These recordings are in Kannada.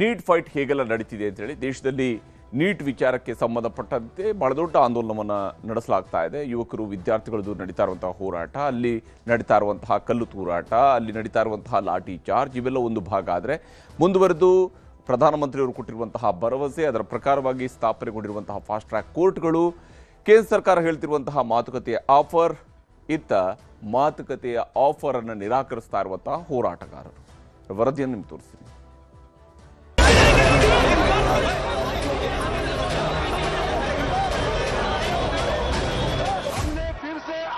ನೀಟ್ ಫೈಟ್ ಹೇಗೆಲ್ಲ ನಡೀತಿದೆ ಅಂತೇಳಿ ದೇಶದಲ್ಲಿ ನೀಟ್ ವಿಚಾರಕ್ಕೆ ಸಂಬಂಧಪಟ್ಟಂತೆ ಬಹಳ ದೊಡ್ಡ ಆಂದೋಲನವನ್ನು ನಡೆಸಲಾಗ್ತಾ ಇದೆ. ಯುವಕರು ವಿದ್ಯಾರ್ಥಿಗಳದ್ದು ನಡೀತಾ ಇರುವಂತಹ ಹೋರಾಟ, ಅಲ್ಲಿ ನಡೀತಾ ಇರುವಂತಹ ಕಲ್ಲು ತೂರಾಟ, ಅಲ್ಲಿ ನಡೀತಾ ಇರುವಂತಹ ಲಾಠಿ ಚಾರ್ಜ್ ಇವೆಲ್ಲ ಒಂದು ಭಾಗ. ಆದರೆ ಮುಂದುವರೆದು ಪ್ರಧಾನಮಂತ್ರಿಯವರು ಕೊಟ್ಟಿರುವಂತಹ ಭರವಸೆ, ಅದರ ಪ್ರಕಾರವಾಗಿ ಸ್ಥಾಪನೆಗೊಂಡಿರುವಂತಹ ಫಾಸ್ಟ್ ಟ್ರ್ಯಾಕ್ ಕೋರ್ಟ್ಗಳು, ಕೇಂದ್ರ ಸರ್ಕಾರ ಹೇಳ್ತಿರುವಂತಹ ಮಾತುಕತೆಯ ಆಫರ್, ಇತ್ತ ಮಾತುಕತೆಯ ಆಫರ್ ಅನ್ನು ನಿರಾಕರಿಸ್ತಾ ಇರುವಂತಹ ಹೋರಾಟಗಾರರು. ವರದಿಯನ್ನು ನಿಮ್ಗೆ ತೋರಿಸ್ತೀನಿ.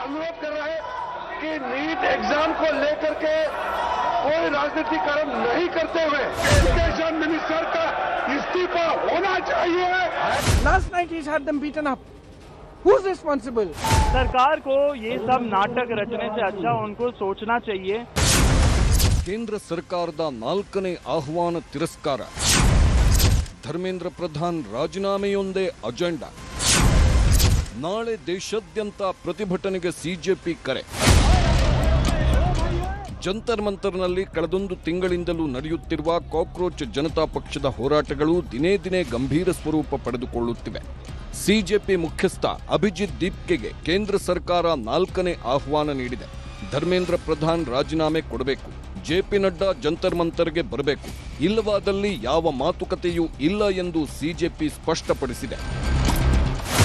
अनुरोध कर रहे हैं कि नीट एग्जाम को लेकर के कोई राजनीतिकरण नहीं करते हुए एजुकेशन मिनिस्टर का इस्तीफा होना चाहिए. Last night he's had them beaten up. Who's responsible? सरकार को ये सब नाटक रचने से अच्छा उनको सोचना चाहिए. ಕೇಂದ್ರ ಸರ್ಕಾರದ 4ನೇ ಆಹ್ವಾನ ತಿರಸ್ಕಾರ, ಧರ್ಮೇಂದ್ರ ಪ್ರಧಾನ್ ರಾಜೀನಾಮೆಯೊಂದೇ ಅಜೆಂಡಾ. ನಾಳೆ ದೇಶಾದ್ಯಂತ ಪ್ರತಿಭಟನೆಗೆ ಸಿಜೆಪಿ ಕರೆ. ಜಂತರ್ ಮಂತರ್ನಲ್ಲಿ ಕಳೆದೊಂದು ತಿಂಗಳಿಂದಲೂ ನಡೆಯುತ್ತಿರುವ ಕಾಕ್ರೋಚ್ ಜನತಾ ಪಕ್ಷದ ಹೋರಾಟಗಳು ದಿನೇ ದಿನೇ ಗಂಭೀರ ಸ್ವರೂಪ ಪಡೆದುಕೊಳ್ಳುತ್ತಿವೆ. ಸಿಜೆಪಿ ಮುಖ್ಯಸ್ಥ ಅಭಿಜಿತ್ ದೀಪ್ಕೆಗೆ ಕೇಂದ್ರ ಸರ್ಕಾರ 4ನೇ ಆಹ್ವಾನ ನೀಡಿದೆ. ಧರ್ಮೇಂದ್ರ ಪ್ರಧಾನ್ ರಾಜೀನಾಮೆ ಕೊಡಬೇಕು, ಜೆಪಿ ನಡ್ಡಾ ಜಂತರ್ ಮಂತರ್ಗೆ ಬರಬೇಕು, ಇಲ್ಲವಾದಲ್ಲಿ ಯಾವ ಮಾತುಕತೆಯೂ ಇಲ್ಲ ಎಂದು ಸಿಜೆಪಿ ಸ್ಪಷ್ಟಪಡಿಸಿದೆ.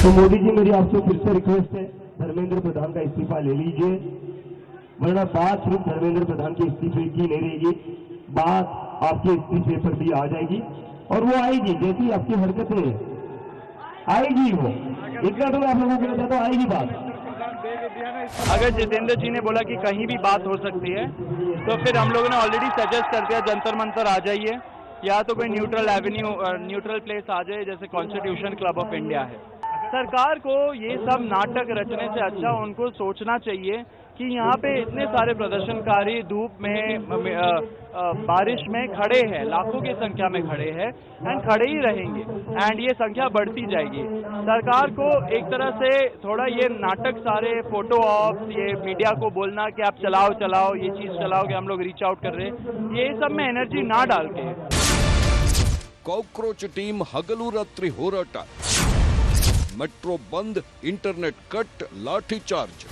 तो मोदी जी, मेरी आपसे फिर से रिक्वेस्ट है, धर्मेंद्र प्रधान का इस्तीफा ले लीजिए, वरना बात सिर्फ धर्मेंद्र प्रधान के इस्तीफे की नहीं रहेगी, बात आपके इस्तीफे पर भी आ जाएगी और वो आएगी. जैसी आपकी हरकतें आएगी वो, इतना तो आप लोगों को कहता तो आएगी बात. अगर जितेंद्र जी ने बोला कि कहीं भी बात हो सकती है तो फिर हम लोगों ने ऑलरेडी सजेस्ट कर दिया जंतर मंतर आ जाइए, या तो कोई न्यूट्रल एवेन्यू न्यूट्रल प्लेस आ जाए जैसे कॉन्स्टिट्यूशन क्लब ऑफ इंडिया है. सरकार को ये सब नाटक रचने से अच्छा उनको सोचना चाहिए कि यहाँ पे इतने सारे प्रदर्शनकारी धूप में बारिश में खड़े हैं, लाखों की संख्या में खड़े हैं एंड खड़े ही रहेंगे एंड ये संख्या बढ़ती जाएगी. सरकार को एक तरह से थोड़ा ये नाटक, सारे फोटो ऑफ, ये मीडिया को बोलना कि आप चलाओ चलाओ ये चीज चलाओ कि हम लोग रीच आउट कर रहे हैं, ये सब में एनर्जी ना डाल के. ಕಾಕ್ರೋಚ್ ಟೀಮ್ ಹಗಲು ರಾತ್ರಿ ಹೋರಾಟ, ಮೆಟ್ರೋ ಬಂದ್, ಇಂಟರ್ನೆಟ್ ಕಟ್, ಲಾಠಿ ಚಾರ್ಜ್.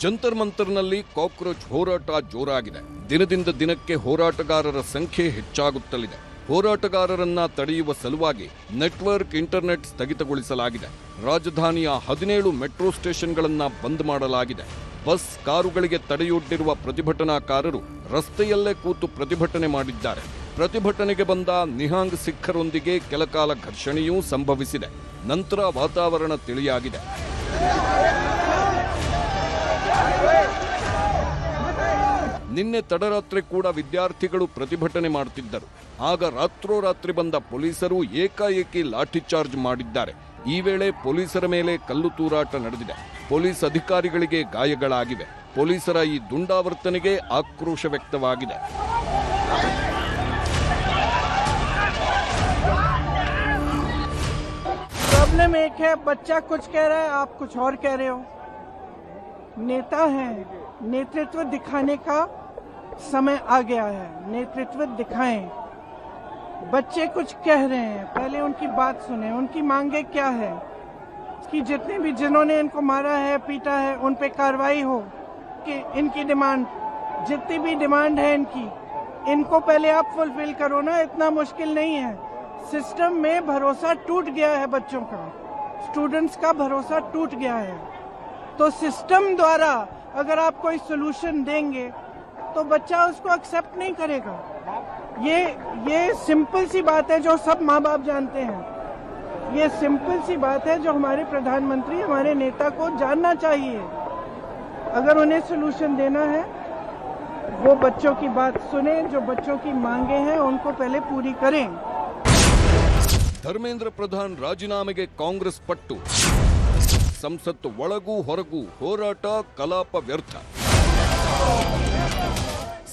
ಜಂತರ್ ಮಂತರ್ನಲ್ಲಿ ಕಾಕ್ರೋಚ್ ಹೋರಾಟ ಜೋರಾಗಿದೆ. ದಿನದಿಂದ ದಿನಕ್ಕೆ ಹೋರಾಟಗಾರರ ಸಂಖ್ಯೆ ಹೆಚ್ಚಾಗುತ್ತಲಿದೆ. ಹೋರಾಟಗಾರರನ್ನ ತಡೆಯುವ ಸಲುವಾಗಿ ನೆಟ್ವರ್ಕ್, ಇಂಟರ್ನೆಟ್ ಸ್ಥಗಿತಗೊಳಿಸಲಾಗಿದೆ. ರಾಜಧಾನಿಯ 17 ಮೆಟ್ರೋ ಸ್ಟೇಷನ್ಗಳನ್ನ ಬಂದ್ ಮಾಡಲಾಗಿದೆ. ಬಸ್, ಕಾರುಗಳಿಗೆ ತಡೆಯೊಡ್ಡಿರುವ ಪ್ರತಿಭಟನಾಕಾರರು ರಸ್ತೆಯಲ್ಲೇ ಕೂತು ಪ್ರತಿಭಟನೆ ಮಾಡಿದ್ದಾರೆ. ಪ್ರತಿಭಟನೆಗೆ ಬಂದ ನಿಹಾಂಗ್ ಸಿಖ್ಖರೊಂದಿಗೆ ಕೆಲಕಾಲ ಘರ್ಷಣೆಯೂ ಸಂಭವಿಸಿದೆ. ನಂತರ ವಾತಾವರಣ ತಿಳಿಯಾಗಿದೆ. ನಿನ್ನೆ ತಡರಾತ್ರಿ ಕೂಡ ವಿದ್ಯಾರ್ಥಿಗಳು ಪ್ರತಿಭಟನೆ ಮಾಡುತ್ತಿದ್ದರು. ಆಗ ರಾತ್ರೋರಾತ್ರಿ ಬಂದ ಪೊಲೀಸರು ಏಕಾಏಕಿ ಲಾಠಿ ಚಾರ್ಜ್ ಮಾಡಿದ್ದಾರೆ. ಈ ವೇಳೆ ಪೊಲೀಸರ ಮೇಲೆ ಕಲ್ಲು ತೂರಾಟ ನಡೆದಿದೆ. ಪೊಲೀಸ್ ಅಧಿಕಾರಿಗಳಿಗೆ ಗಾಯಗಳಾಗಿವೆ. ಪೊಲೀಸರ ಈ ದುಂಡಾವರ್ತನೆಗೆ ಆಕ್ರೋಶ ವ್ಯಕ್ತವಾಗಿದೆ. प्रॉब्लम एक है, बच्चा कुछ कह रहा है, आप कुछ और कह रहे हो. नेता है, नेतृत्व दिखाने का समय आ गया है. नेतृत्व दिखाएं. बच्चे कुछ कह रहे हैं, पहले उनकी बात सुने, उनकी मांगे क्या है कि जितने भी जिन्होंने इनको मारा है, पीटा है, उन पे कार्रवाई हो. कि इनकी डिमांड, जितनी भी डिमांड है इनको पहले आप फुलफिल करो ना. इतना मुश्किल नहीं है. सिस्टम में भरोसा टूट गया है, बच्चों का, स्टूडेंट्स का भरोसा टूट गया है. तो सिस्टम द्वारा अगर आप कोई सोल्यूशन देंगे तो बच्चा उसको एक्सेप्ट नहीं करेगा. ये सिंपल सी बात है जो सब माँ बाप जानते हैं. ये सिंपल सी बात है जो हमारे प्रधानमंत्री, हमारे नेता को जानना चाहिए. अगर उन्हें सोल्यूशन देना है वो बच्चों की बात सुने, जो बच्चों की मांगे हैं उनको पहले पूरी करें. ಧರ್ಮೇಂದ್ರ ಪ್ರಧಾನ್ ರಾಜೀನಾಮೆಗೆ ಕಾಂಗ್ರೆಸ್ ಪಟ್ಟು. ಸಂಸತ್ ಒಳಗೂ ಹೊರಗೂ ಹೋರಾಟ, ಕಲಾಪ ವ್ಯರ್ಥ.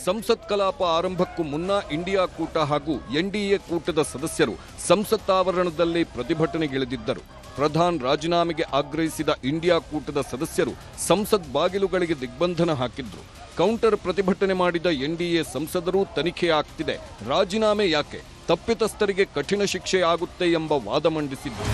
ಸಂಸತ್ ಕಲಾಪ ಆರಂಭಕ್ಕೂ ಮುನ್ನ ಇಂಡಿಯಾ ಕೂಟ ಹಾಗೂ ಎನ್ಡಿಎ ಕೂಟದ ಸದಸ್ಯರು ಸಂಸತ್ ಆವರಣದಲ್ಲಿ ಪ್ರತಿಭಟನೆಗಿಳಿದಿದ್ದರು. ಪ್ರಧಾನ್ ರಾಜೀನಾಮೆಗೆ ಆಗ್ರಹಿಸಿದ ಇಂಡಿಯಾ ಕೂಟದ ಸದಸ್ಯರು ಸಂಸತ್ ಬಾಗಿಲುಗಳಿಗೆ ದಿಗ್ಬಂಧನ ಹಾಕಿದ್ರು. ಕೌಂಟರ್ ಪ್ರತಿಭಟನೆ ಮಾಡಿದ ಎನ್ಡಿಎ ಸಂಸದರು ತನಿಖೆ ಆಗ್ತಿದೆ, ರಾಜೀನಾಮೆ ಯಾಕೆ, ತಪ್ಪಿತಸ್ಥರಿಗೆ ಕಠಿಣ ಶಿಕ್ಷೆ ಆಗುತ್ತೆ ಎಂಬ ವಾದ ಮಂಡಿಸಿದ್ದರು.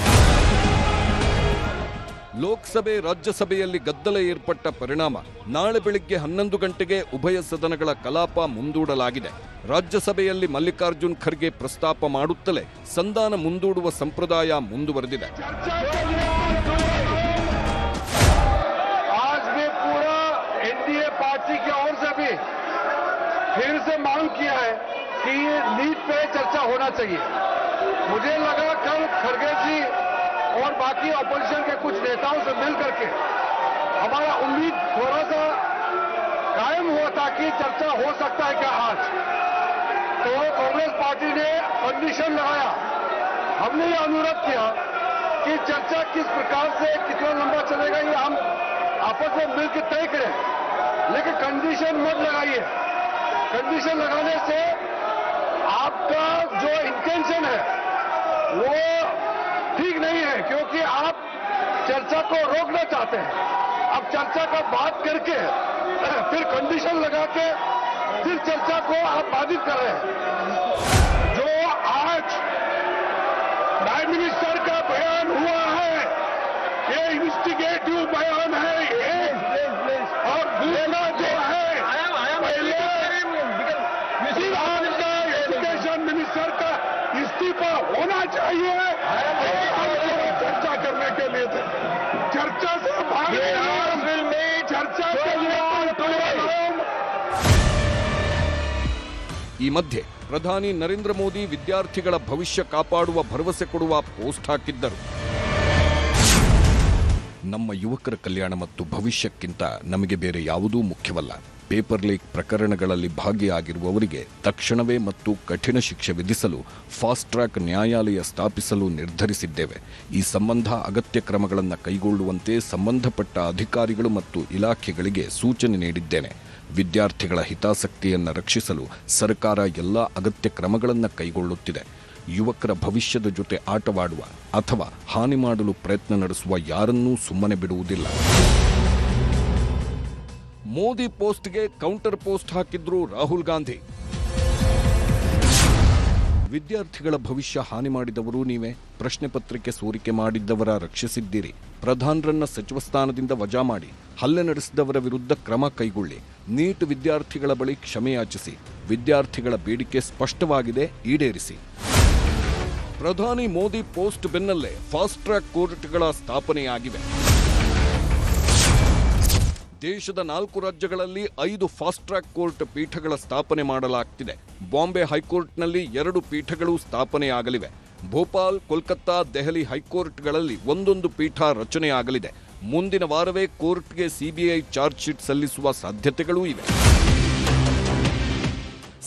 ಲೋಕಸಭೆ ರಾಜ್ಯಸಭೆಯಲ್ಲಿ ಗದ್ದಲ ಏರ್ಪಟ್ಟ ಪರಿಣಾಮ ನಾಳೆ ಬೆಳಿಗ್ಗೆ 11 ಗಂಟೆಗೆ ಉಭಯ ಸದನಗಳ ಕಲಾಪ ಮುಂದೂಡಲಾಗಿದೆ. ರಾಜ್ಯಸಭೆಯಲ್ಲಿ ಮಲ್ಲಿಕಾರ್ಜುನ್ ಖರ್ಗೆ ಪ್ರಸ್ತಾಪ ಮಾಡುತ್ತಲೇ ಸಂಧಾನ ಮುಂದೂಡುವ ಸಂಪ್ರದಾಯ ಮುಂದುವರೆದಿದೆ. आज भी पूरा एनडीए पार्टी की ओर से भी फिर से मांग किया है कि ये नीट पे चर्चा होना चाहिए. मुझे लगा कल खड़गे जी और बाकी ऑपोजिशन के कुछ नेताओं से मिल करके हमारा उम्मीद थोड़ा सा कायम हुआ था कि चर्चा हो सकता है क्या आज. तो कांग्रेस पार्टी ने कंडीशन लगाया. हमने ये अनुरोध किया कि चर्चा किस प्रकार से कितना लंबा चलेगा ये हम आपस में मिलकर तय करें, लेकिन कंडीशन मत लगाइए. कंडीशन लगाने से आपका जो इंटेंशन है वो ठीक नहीं है, क्योंकि आप चर्चा को रोकना चाहते हैं. अब चर्चा का बात करके फिर कंडीशन लगा के फिर चर्चा को आप बाधित कर रहे हैं. जो आज प्राइम मिनिस्टर का बयान हुआ है ये इन्वेस्टिगेटिव बयान है ये, और दूसरा जो है पहले आपका एजुकेशन मिनिस्टर का इस्तीफा होना चाहिए. चर्चा करने के लिए थे, चर्चा से भागे चर्चा के लिए ಈ ಮಧ್ಯೆ ಪ್ರಧಾನಿ ನರೇಂದ್ರ ಮೋದಿ ವಿದ್ಯಾರ್ಥಿಗಳ ಭವಿಷ್ಯ ಕಾಪಾಡುವ ಭರವಸೆ ಕೊಡುವ ಪೋಸ್ಟ್ ಹಾಕಿದ್ದರು. ನಮ್ಮ ಯುವಕರ ಕಲ್ಯಾಣ ಮತ್ತು ಭವಿಷ್ಯಕ್ಕಿಂತ ನಮಗೆ ಬೇರೆ ಯಾವುದೂ ಮುಖ್ಯವಲ್ಲ. ಪೇಪರ್ ಲೀಕ್ ಪ್ರಕರಣಗಳಲ್ಲಿ ಭಾಗಿಯಾಗಿರುವವರಿಗೆ ತಕ್ಷಣವೇ ಮತ್ತು ಕಠಿಣ ಶಿಕ್ಷೆ ವಿಧಿಸಲು ಫಾಸ್ಟ್ ಟ್ರ್ಯಾಕ್ ನ್ಯಾಯಾಲಯ ಸ್ಥಾಪಿಸಲು ನಿರ್ಧರಿಸಿದ್ದೇವೆ. ಈ ಸಂಬಂಧ ಅಗತ್ಯ ಕ್ರಮಗಳನ್ನು ಕೈಗೊಳ್ಳುವಂತೆ ಸಂಬಂಧಪಟ್ಟ ಅಧಿಕಾರಿಗಳು ಮತ್ತು ಇಲಾಖೆಗಳಿಗೆ ಸೂಚನೆ ನೀಡಿದ್ದೇನೆ. ವಿದ್ಯಾರ್ಥಿಗಳ ಹಿತಾಸಕ್ತಿಯನ್ನು ರಕ್ಷಿಸಲು ಸರ್ಕಾರ ಎಲ್ಲ ಅಗತ್ಯ ಕ್ರಮಗಳನ್ನು ಕೈಗೊಳ್ಳುತ್ತಿದೆ. ಯುವಕರ ಭವಿಷ್ಯದ ಜೊತೆ ಆಟವಾಡುವ ಅಥವಾ ಹಾನಿ ಮಾಡಲು ಪ್ರಯತ್ನ ನಡೆಸುವ ಯಾರನ್ನೂ ಸುಮ್ಮನೆ ಬಿಡುವುದಿಲ್ಲ. ಮೋದಿ ಪೋಸ್ಟ್ಗೆ ಕೌಂಟರ್ ಪೋಸ್ಟ್ ಹಾಕಿದ್ರು ರಾಹುಲ್ ಗಾಂಧಿ. ವಿದ್ಯಾರ್ಥಿಗಳ ಭವಿಷ್ಯ ಹಾನಿ ಮಾಡಿದವರು ನೀವೇ. ಪ್ರಶ್ನೆ ಪತ್ರಿಕೆ ಸೋರಿಕೆ ಮಾಡಿದ್ದವರ ರಕ್ಷಿಸಿದ್ದೀರಿ. ಪ್ರಧಾನರನ್ನ ಸಚಿವ ಸ್ಥಾನದಿಂದ ವಜಾ ಮಾಡಿ ಹಲ್ಲೆ ನಡೆಸಿದವರ ವಿರುದ್ಧ ಕ್ರಮ ಕೈಗೊಳ್ಳಿ. ನೀಟ್ ವಿದ್ಯಾರ್ಥಿಗಳ ಬಳಿ ಕ್ಷಮೆಯಾಚಿಸಿ. ವಿದ್ಯಾರ್ಥಿಗಳ ಬೇಡಿಕೆ ಸ್ಪಷ್ಟವಾಗಿದೆ, ಈಡೇರಿಸಿ. ಪ್ರಧಾನಿ ಮೋದಿ ಪೋಸ್ಟ್ ಬೆನ್ನಲ್ಲೇ ಫಾಸ್ಟ್ ಟ್ರ್ಯಾಕ್ ಕೋರ್ಟ್ಗಳ ಸ್ಥಾಪನೆಯಾಗಿವೆ. ದೇಶದ 4 ರಾಜ್ಯಗಳಲ್ಲಿ 5 ಫಾಸ್ಟ್ ಟ್ರ್ಯಾಕ್ ಕೋರ್ಟ್ ಪೀಠಗಳ ಸ್ಥಾಪನೆ ಮಾಡಲಾಗ್ತಿದೆ. ಬಾಂಬೆ ಹೈಕೋರ್ಟ್ನಲ್ಲಿ 2 ಪೀಠಗಳು ಸ್ಥಾಪನೆಯಾಗಲಿವೆ. ಭೋಪಾಲ್, ಕೋಲ್ಕತ್ತಾ, ದೆಹಲಿ ಹೈಕೋರ್ಟ್ಗಳಲ್ಲಿ ಒಂದೊಂದು ಪೀಠ ರಚನೆಯಾಗಲಿದೆ. ಮುಂದಿನ ವಾರವೇ ಕೋರ್ಟ್ಗೆ ಸಿಬಿಐ ಚಾರ್ಜ್ ಶೀಟ್ ಸಲ್ಲಿಸುವ ಸಾಧ್ಯತೆಗಳೂ ಇವೆ.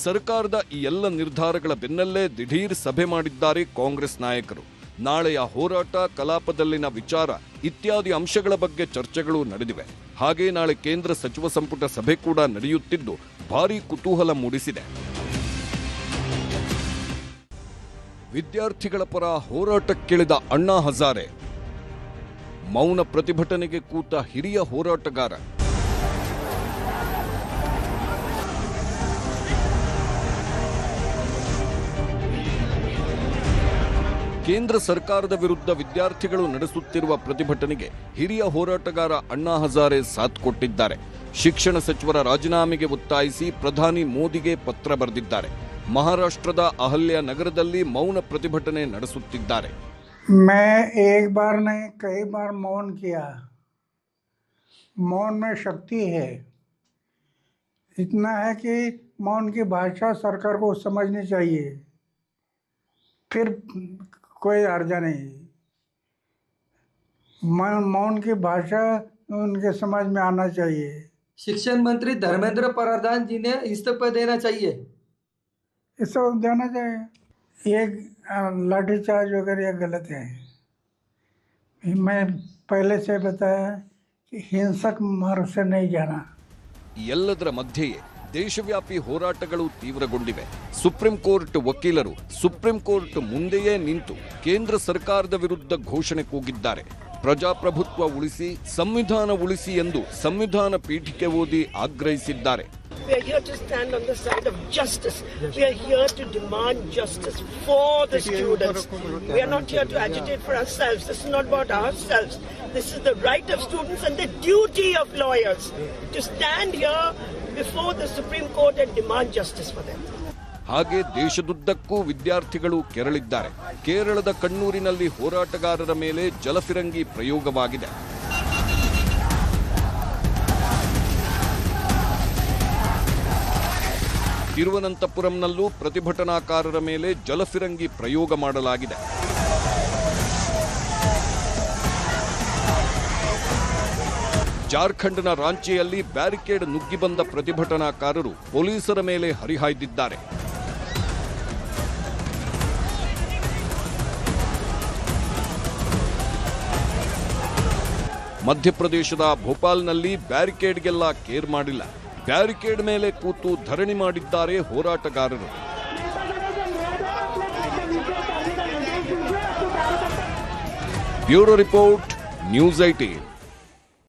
ಸರ್ಕಾರದ ಈ ಎಲ್ಲ ನಿರ್ಧಾರಗಳ ಬೆನ್ನಲ್ಲೇ ದಿಢೀರ್ ಸಭೆ ಮಾಡಿದ್ದಾರೆ ಕಾಂಗ್ರೆಸ್ ನಾಯಕರು. ನಾಳೆಯ ಹೋರಾಟ, ಕಲಾಪದಲ್ಲಿನ ವಿಚಾರ ಇತ್ಯಾದಿ ಅಂಶಗಳ ಬಗ್ಗೆ ಚರ್ಚೆಗಳು ನಡೆದಿವೆ. ಹಾಗೆ ನಾಳೆ ಕೇಂದ್ರ ಸಚಿವ ಸಂಪುಟ ಸಭೆ ಕೂಡ ನಡೆಯುತ್ತಿದ್ದು ಭಾರೀ ಕುತೂಹಲ ಮೂಡಿಸಿದೆ. ವಿದ್ಯಾರ್ಥಿಗಳ ಪರ ಹೋರಾಟಕ್ಕಿಳಿದ ಅಣ್ಣಾ ಹಜಾರೆ, ಮೌನ ಪ್ರತಿಭಟನೆಗೆ ಕೂತ ಹಿರಿಯ ಹೋರಾಟಗಾರ. ಕೇಂದ್ರ ಸರ್ಕಾರದ ವಿರುದ್ಧ ವಿದ್ಯಾರ್ಥಿಗಳು ನಡೆಸುತ್ತಿರುವ ಪ್ರತಿಭಟನೆಗೆ ಹಿರಿಯ ಹೋರಾಟಗಾರ ಅಣ್ಣಾ ಹಜಾರೆ ಸಾಥ್ ಕೊಟ್ಟಿದ್ದಾರೆ. ಶಿಕ್ಷಣ ಸಚಿವರ ರಾಜೀನಾಮೆಗೆ ಒತ್ತಾಯಿಸಿ ಪ್ರಧಾನಿ ಮೋದಿಗೆ ಪತ್ರ ಬರೆದಿದ್ದಾರೆ. ಮಹಾರಾಷ್ಟ್ರದ ಅಹಲ್ಯ ನಗರದಲ್ಲಿ ಮೌನ ಪ್ರತಿಭಟನೆ ನಡೆಸುತ್ತಿದ್ದಾರೆ. मैं एक बार नहीं कई बार मौन किया. मौन में शक्ति है. इतना है कि मौन की भाषा सरकार को समझनी चाहिए, फिर कोई हर्जा नहीं. मौन की भाषा उनके समझ में आना चाहिए. शिक्षण मंत्री धर्मेंद्र प्रधान जी ने इस्तीफा देना चाहिए. इस्तीफा देना चाहिए. ये लाठीचार्ज वगैरह ये गलत है. मैं पहले से बताया कि हिंसक मार्ग से नहीं जाना. ಎಲ್ಲದರ ಮಧ್ಯೆಯೇ ದೇಶವ್ಯಾಪಿ ಹೋರಾಟಗಳು ತೀವ್ರಗೊಂಡಿವೆ. ಸುಪ್ರೀಂ ಕೋರ್ಟ್ ವಕೀಲರು ಸುಪ್ರೀಂ ಕೋರ್ಟ್ ಮುಂದೆಯೇ ನಿಂತು ಕೇಂದ್ರ ಸರ್ಕಾರದ ವಿರುದ್ಧ ಘೋಷಣೆ ಕೂಗಿದ್ದಾರೆ. ಪ್ರಜಾಪ್ರಭುತ್ವ ಉಳಿಸಿ, ಸಂವಿಧಾನ ಉಳಿಸಿ ಎಂದು ಸಂವಿಧಾನ ಪೀಠಿಕೆ ಓದಿ ಆಗ್ರಹಿಸಿದ್ದಾರೆ. We are here to stand on the side of justice. We are here to demand justice for the students. We are not here to agitate for ourselves. This is not about ourselves. This is the right of students and the duty of lawyers to stand here before the Supreme Court and demand justice for them. ಹಾಗೆ ದೇಶದುದ್ದಕ್ಕೂ ವಿದ್ಯಾರ್ಥಿಗಳು ಕೆರಳಿದ್ದಾರೆ. ಕೇರಳದ ಕಣ್ಣೂರಿನಲ್ಲಿ ಹೋರಾಟಗಾರರ ಮೇಲೆ ಜಲಫಿರಂಗಿ ಪ್ರಯೋಗವಾಗಿದೆ. ತಿರುವನಂತಪುರಂನಲ್ಲೂ ಪ್ರತಿಭಟನಾಕಾರರ ಮೇಲೆ ಜಲಫಿರಂಗಿ ಪ್ರಯೋಗ ಮಾಡಲಾಗಿದೆ. ಜಾರ್ಖಂಡ್ನ ರಾಂಚಿಯಲ್ಲಿ ಬ್ಯಾರಿಕೇಡ್ ನುಗ್ಗಿ ಬಂದ ಪ್ರತಿಭಟನಾಕಾರರು ಪೊಲೀಸರ ಮೇಲೆ ಹರಿಹಾಯ್ದಿದ್ದಾರೆ. ಮಧ್ಯಪ್ರದೇಶದ ಭೋಪಾಲ್ನಲ್ಲಿ ಬ್ಯಾರಿಕೇಡ್ಗೆಲ್ಲ ಕೇರ್ ಮಾಡಿಲ್ಲ. ಬ್ಯಾರಿಕೇಡ್ ಮೇಲೆ ಕೂತು ಧರಣಿ ಮಾಡಿದ್ದಾರೆ ಹೋರಾಟಗಾರರು. Bureau report, news 18.